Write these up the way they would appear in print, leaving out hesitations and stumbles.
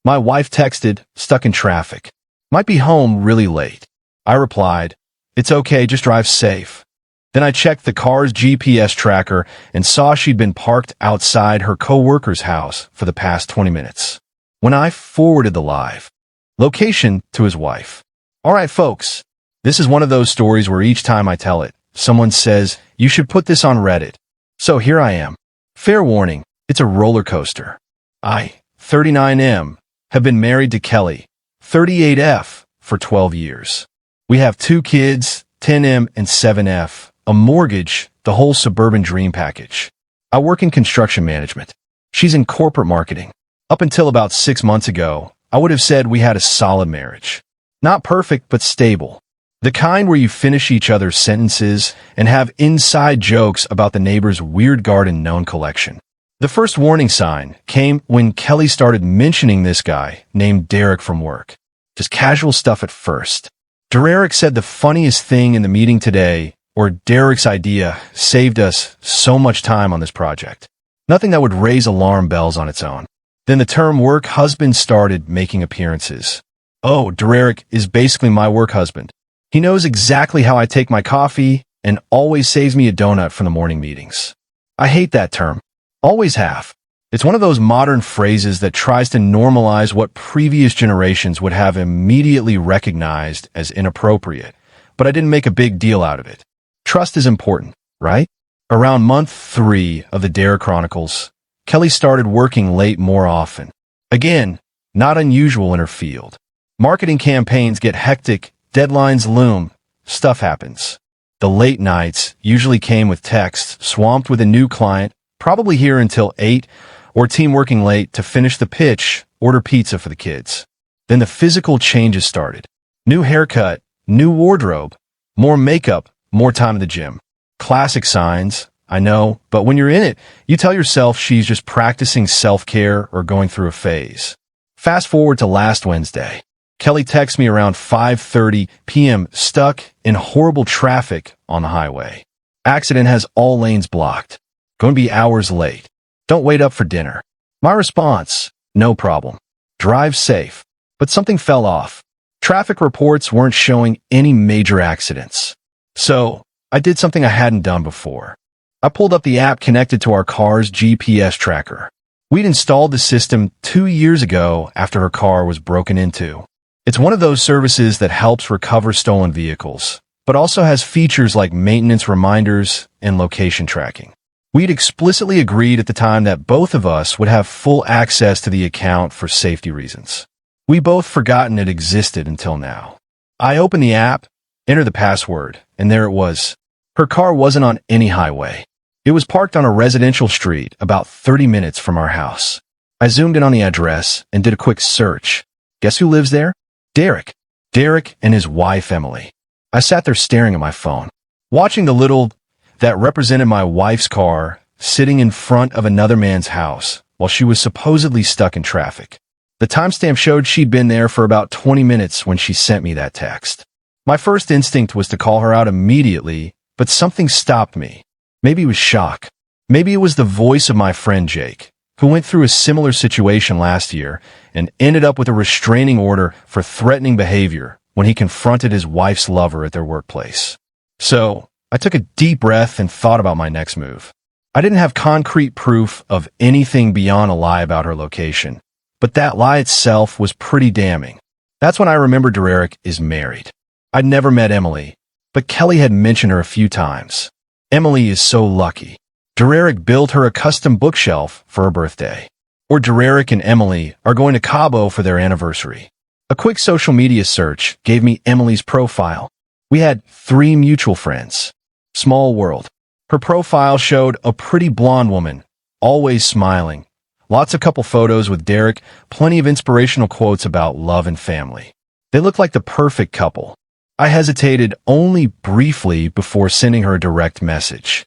My wife texted, stuck in traffic. Might be home really late. I replied, it's okay, just drive safe. Then I checked the car's GPS tracker and saw she'd been parked outside her coworker's house for the past 20 minutes. When I forwarded the live location to his wife. All right, folks, this is one of those stories where each time I tell it, someone says, you should put this on Reddit. So here I am. Fair warning, it's a roller coaster. I, 39M, have been married to Kelly, 38F, for 12 years. We have 2 kids, 10M and 7F, a mortgage, the whole suburban dream package. I work in construction management. She's in corporate marketing. Up until about 6 months ago, I would have said we had a solid marriage. Not perfect, but stable. The kind where you finish each other's sentences and have inside jokes about the neighbor's weird garden gnome collection. The first warning sign came when Kelly started mentioning this guy named Derek from work. Just casual stuff at first. Derek said the funniest thing in the meeting today, or Derek's idea, saved us so much time on this project. Nothing that would raise alarm bells on its own. Then the term work husband started making appearances. Oh, Derek is basically my work husband. He knows exactly how I take my coffee and always saves me a donut from the morning meetings. I hate that term. Always have. It's one of those modern phrases that tries to normalize what previous generations would have immediately recognized as inappropriate, but I didn't make a big deal out of it. Trust is important, right? Around month 3 of the Derek Chronicles, Kelly started working late more often. Again, not unusual in her field. Marketing campaigns get hectic, deadlines loom, stuff happens. The late nights usually came with texts, swamped with a new client, probably here until 8, or team working late to finish the pitch, order pizza for the kids. Then the physical changes started. New haircut, new wardrobe, more makeup, more time at the gym. Classic signs, I know, but when you're in it, you tell yourself she's just practicing self-care or going through a phase. Fast forward to last Wednesday. Kelly texts me around 5:30 p.m. stuck in horrible traffic on the highway. Accident has all lanes blocked. Going to be hours late. Don't wait up for dinner. My response, no problem. Drive safe. But something fell off. Traffic reports weren't showing any major accidents. So, I did something I hadn't done before. I pulled up the app connected to our car's GPS tracker. We'd installed the system 2 years ago after her car was broken into. It's one of those services that helps recover stolen vehicles, but also has features like maintenance reminders and location tracking. We'd explicitly agreed at the time that both of us would have full access to the account for safety reasons. We both forgotten it existed until now. I opened the app, entered the password, and there it was. Her car wasn't on any highway. It was parked on a residential street about 30 minutes from our house. I zoomed in on the address and did a quick search. Guess who lives there? Derek. Derek and his wife, Emily. I sat there staring at my phone, watching the little that represented my wife's car sitting in front of another man's house while she was supposedly stuck in traffic. The timestamp showed she'd been there for about 20 minutes when she sent me that text. My first instinct was to call her out immediately, but something stopped me. Maybe it was shock. Maybe it was the voice of my friend Jake, who went through a similar situation last year and ended up with a restraining order for threatening behavior when he confronted his wife's lover at their workplace. So, I took a deep breath and thought about my next move. I didn't have concrete proof of anything beyond a lie about her location, but that lie itself was pretty damning. That's when I remembered Derek is married. I'd never met Emily, but Kelly had mentioned her a few times. Emily is so lucky. Derek built her a custom bookshelf for her birthday. Or Derek and Emily are going to Cabo for their anniversary. A quick social media search gave me Emily's profile. We had 3 mutual friends. Small world. Her profile showed a pretty blonde woman, always smiling. Lots of couple photos with Derek, plenty of inspirational quotes about love and family. They looked like the perfect couple. I hesitated only briefly before sending her a direct message.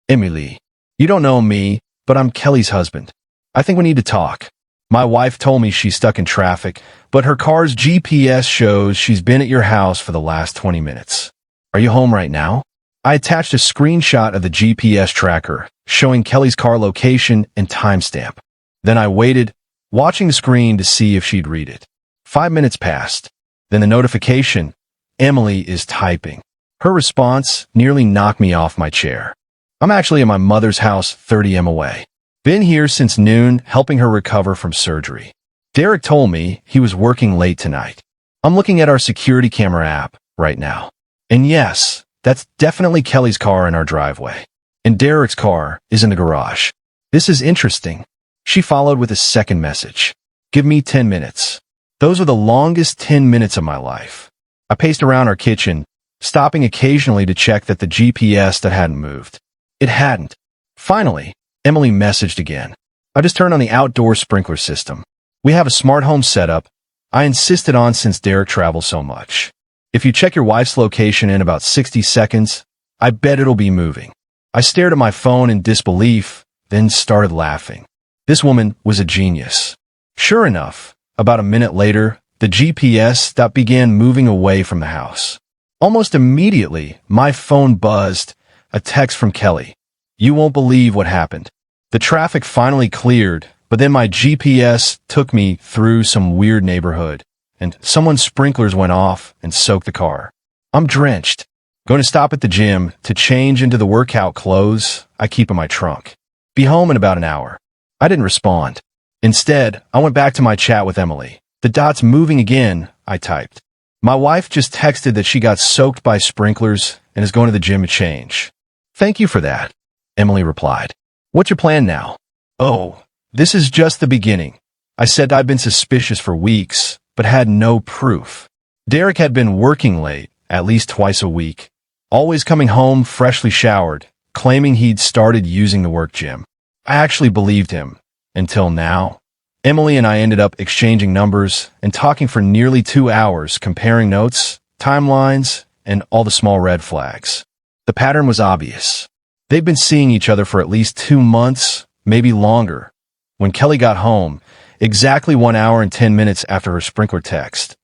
Emily, you don't know me, but I'm Kelly's husband. I think we need to talk. My wife told me she's stuck in traffic, but her car's GPS shows she's been at your house for the last 20 minutes. Are you home right now? I attached a screenshot of the GPS tracker, showing Kelly's car location and timestamp. Then I waited watching the screen to see if she'd read it. 5 minutes passed. Then the notification, Emily is typing. Her response nearly knocked me off my chair. I'm actually at my mother's house 30 m away. Been here since noon, helping her recover from surgery. Derek told me he was working late tonight. I'm looking at our security camera app right now. And yes, that's definitely Kelly's car in our driveway. And Derek's car is in the garage. This is interesting. She followed with a second message. Give me 10 minutes. Those are the longest 10 minutes of my life. I paced around our kitchen, stopping occasionally to check that the GPS that hadn't moved. It hadn't. Finally, Emily messaged again. I just turned on the outdoor sprinkler system. We have a smart home setup I insisted on since Derek travels so much. If you check your wife's location in about 60 seconds, I bet it'll be moving. I stared at my phone in disbelief, then started laughing. This woman was a genius. Sure enough, about a minute later, the GPS began moving away from the house. Almost immediately, my phone buzzed, a text from Kelly. You won't believe what happened. The traffic finally cleared, but then my GPS took me through some weird neighborhood, and someone's sprinklers went off and soaked the car. I'm drenched. Going to stop at the gym to change into the workout clothes I keep in my trunk. Be home in about an hour. I didn't respond. Instead, I went back to my chat with Emily. The dot's moving again, I typed. My wife just texted that she got soaked by sprinklers and is going to the gym to change. Thank you for that, Emily replied. What's your plan now? Oh, this is just the beginning. I said I'd been suspicious for weeks, but had no proof. Derek had been working late, at least twice a week, always coming home freshly showered, claiming he'd started using the work gym. I actually believed him. Until now. Emily and I ended up exchanging numbers and talking for nearly 2 hours, comparing notes, timelines, and all the small red flags. The pattern was obvious. They'd been seeing each other for at least 2 months, maybe longer. When Kelly got home, exactly 1 hour and 10 minutes after her sprinkler text,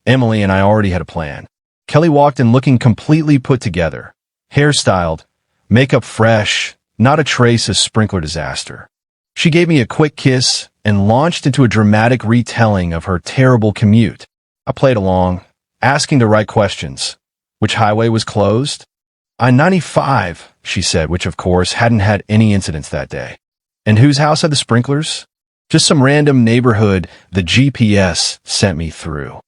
Emily and I already had a plan. Kelly walked in looking completely put together, hairstyled, makeup fresh, not a trace of sprinkler disaster. She gave me a quick kiss and launched into a dramatic retelling of her terrible commute. I played along, asking the right questions. Which highway was closed? I-95, she said, which of course hadn't had any incidents that day. And whose house had the sprinklers? Just some random neighborhood the GPS sent me through.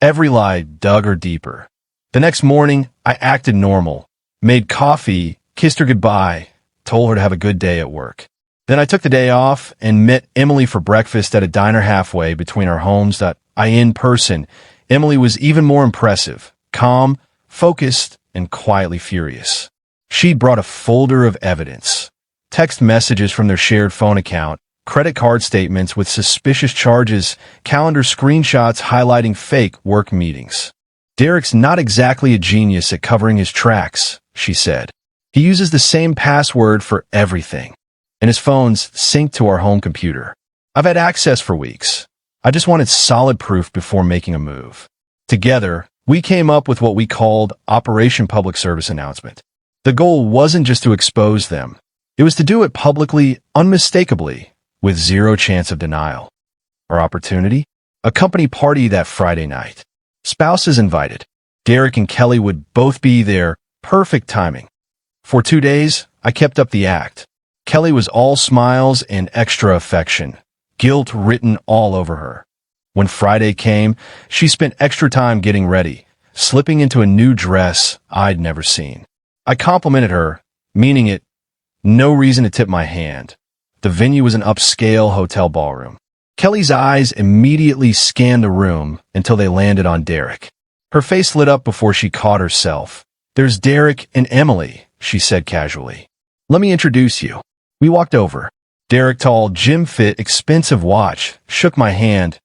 Every lie dug her deeper. The next morning, I acted normal, made coffee, kissed her goodbye, told her to have a good day at work. Then I took the day off and met Emily for breakfast at a diner halfway between our homes. In person, Emily was even more impressive, calm, focused, and quietly furious. She brought a folder of evidence, text messages from their shared phone account, credit card statements with suspicious charges, calendar screenshots highlighting fake work meetings. Derek's not exactly a genius at covering his tracks, she said. He uses the same password for everything. And his phone's synced to our home computer. I've had access for weeks. I just wanted solid proof before making a move. Together, we came up with what we called Operation Public Service Announcement. The goal wasn't just to expose them. It was to do it publicly, unmistakably, with zero chance of denial. Our opportunity? A company party that Friday night. Spouses invited. Derek and Kelly would both be there. Perfect timing. For 2 days, I kept up the act. Kelly was all smiles and extra affection, guilt written all over her. When Friday came, she spent extra time getting ready, slipping into a new dress I'd never seen. I complimented her, meaning it. No reason to tip my hand. The venue was an upscale hotel ballroom. Kelly's eyes immediately scanned the room until they landed on Derek. Her face lit up before she caught herself. There's Derek and Emily, she said casually. Let me introduce you. We walked over. Derek, tall, gym-fit, expensive watch, shook my hand.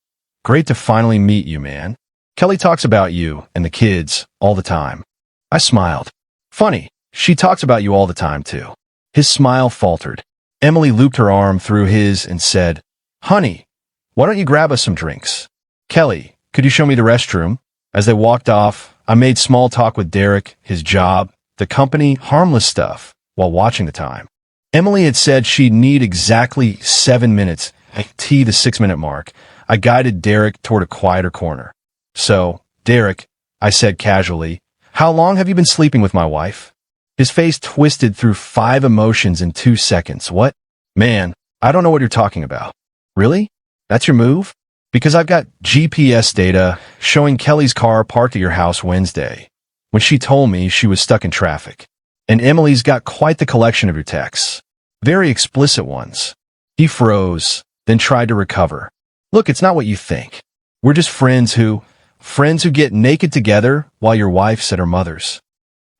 Great to finally meet you, man. Kelly talks about you and the kids all the time. I smiled. Funny, she talks about you all the time, too. His smile faltered. Emily looped her arm through his and said, Honey, why don't you grab us some drinks? Kelly, could you show me the restroom? As they walked off, I made small talk with Derek, his job, the company, harmless stuff, while watching the time. Emily had said she'd need exactly 7 minutes the 6-minute mark, I guided Derek toward a quieter corner. "So, Derek," I said casually, "how long have you been sleeping with my wife?" His face twisted through 5 emotions in 2 seconds. "What? Man, I don't know what you're talking about." "Really? That's your move?" "Because I've got GPS data showing Kelly's car parked at your house Wednesday, when she told me she was stuck in traffic. And Emily's got quite the collection of your texts. Very explicit ones." He froze, then tried to recover. "Look, it's not what you think. We're just friends who get naked together while your wife's at her mother's."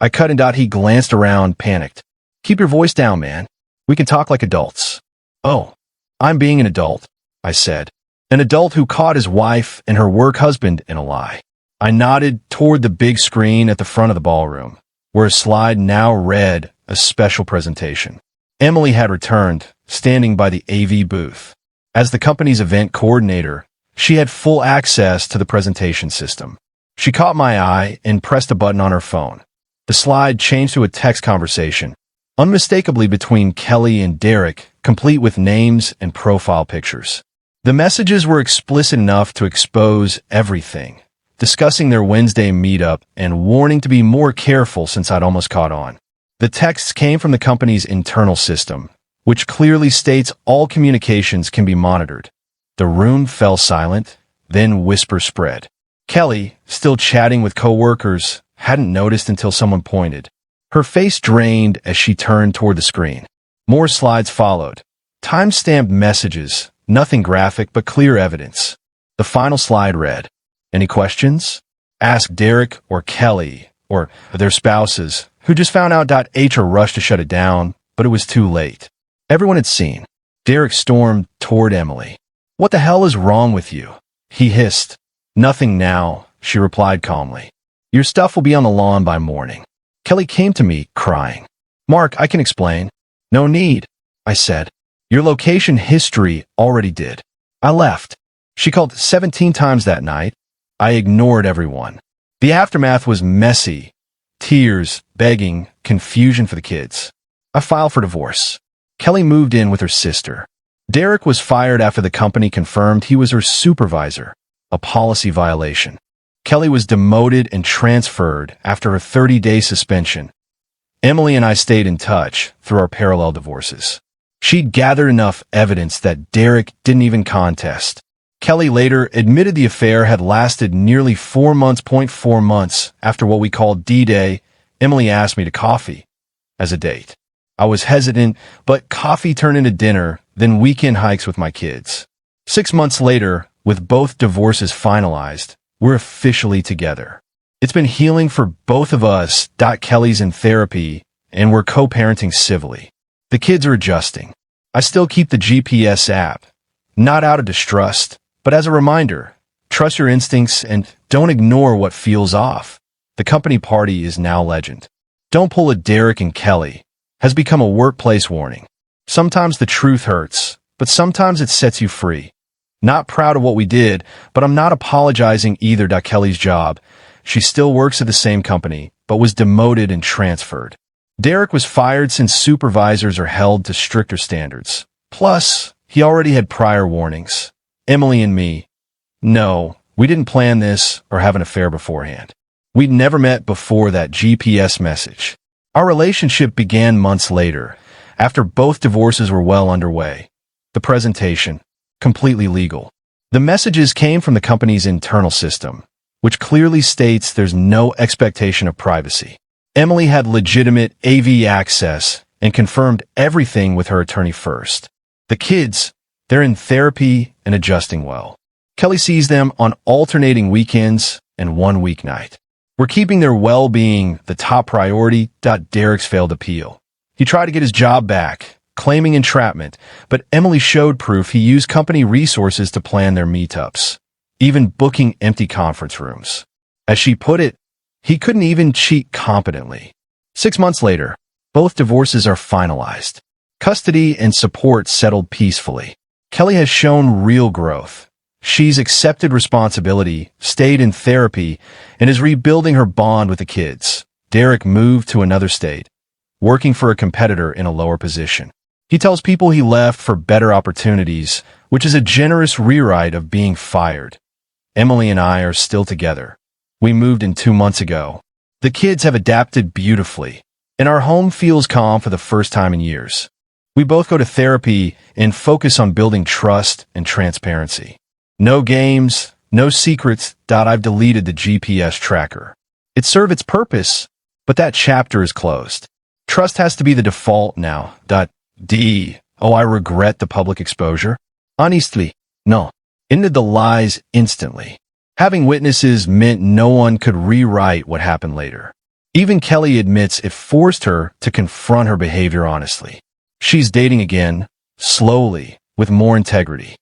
I cut and he glanced around, panicked. "Keep your voice down, man. We can talk like adults." "Oh, I'm being an adult," I said. "An adult who caught his wife and her work husband in a lie." I nodded toward the big screen at the front of the ballroom, where a slide now read a special presentation. Emily had returned, standing by the AV booth. As the company's event coordinator, she had full access to the presentation system. She caught my eye and pressed a button on her phone. The slide changed to a text conversation, unmistakably between Kelly and Derek, complete with names and profile pictures. The messages were explicit enough to expose everything, discussing their Wednesday meetup and warning to be more careful since I'd almost caught on. The texts came from the company's internal system, which clearly states all communications can be monitored. The room fell silent, then whispers spread. Kelly, still chatting with coworkers, hadn't noticed until someone pointed. Her face drained as she turned toward the screen. More slides followed. Time-stamped messages, nothing graphic but clear evidence. The final slide read, "Any questions? Ask Derek or Kelly or their spouses, who just found out. HR rushed to shut it down, but it was too late." Everyone had seen. Derek stormed toward Emily. "What the hell is wrong with you?" he hissed. "Nothing now," she replied calmly. "Your stuff will be on the lawn by morning." Kelly came to me, crying. "Mark, I can explain." "No need," I said. "Your location history already did." I left. She called 17 times that night. I ignored everyone. The aftermath was messy. Tears, begging, confusion for the kids. I filed for divorce. Kelly moved in with her sister. Derek was fired after the company confirmed he was her supervisor, a policy violation. Kelly was demoted and transferred after a 30-day suspension. Emily and I stayed in touch through our parallel divorces. She'd gathered enough evidence that Derek didn't even contest. Kelly later admitted the affair had lasted nearly 4 months. 4 months after what we called D-Day, Emily asked me to coffee as a date. I was hesitant, but coffee turned into dinner, then weekend hikes with my kids. 6 months later, with both divorces finalized, we're officially together. It's been healing for both of us. Kelly's in therapy, and we're co-parenting civilly. The kids are adjusting. I still keep the GPS app, not out of distrust, but as a reminder. Trust your instincts and don't ignore what feels off. The company party is now legend. "Don't pull a Derek and Kelly" has become a workplace warning. Sometimes the truth hurts, but sometimes it sets you free. Not proud of what we did, but I'm not apologizing either. Kelly's job. She still works at the same company, but was demoted and transferred. Derek was fired since supervisors are held to stricter standards. Plus, he already had prior warnings. Emily and me. No, we didn't plan this or have an affair beforehand. We'd never met before that GPS message. Our relationship began months later, after both divorces were well underway. The presentation, completely legal. The messages came from the company's internal system, which clearly states there's no expectation of privacy. Emily had legitimate AV access and confirmed everything with her attorney first. The kids, they're in therapy and adjusting well. Kelly sees them on alternating weekends and one weeknight. We're keeping their well-being the top priority. Derek's failed appeal. He tried to get his job back, claiming entrapment, but Emily showed proof he used company resources to plan their meetups, even booking empty conference rooms. As she put it, he couldn't even cheat competently. 6 months later, both divorces are finalized. Custody and support settled peacefully. Kelly has shown real growth. She's accepted responsibility, stayed in therapy, and is rebuilding her bond with the kids. Derek moved to another state, working for a competitor in a lower position. He tells people he left for better opportunities, which is a generous rewrite of being fired. Emily and I are still together. We moved in 2 months ago. The kids have adapted beautifully, and our home feels calm for the first time in years. We both go to therapy and focus on building trust and transparency. No games, no secrets. I've deleted the GPS tracker. It served its purpose, but that chapter is closed. Trust has to be the default now. I regret the public exposure. Honestly, no. Ended the lies instantly. Having witnesses meant no one could rewrite what happened later. Even Kelly admits it forced her to confront her behavior honestly. She's dating again, slowly, with more integrity.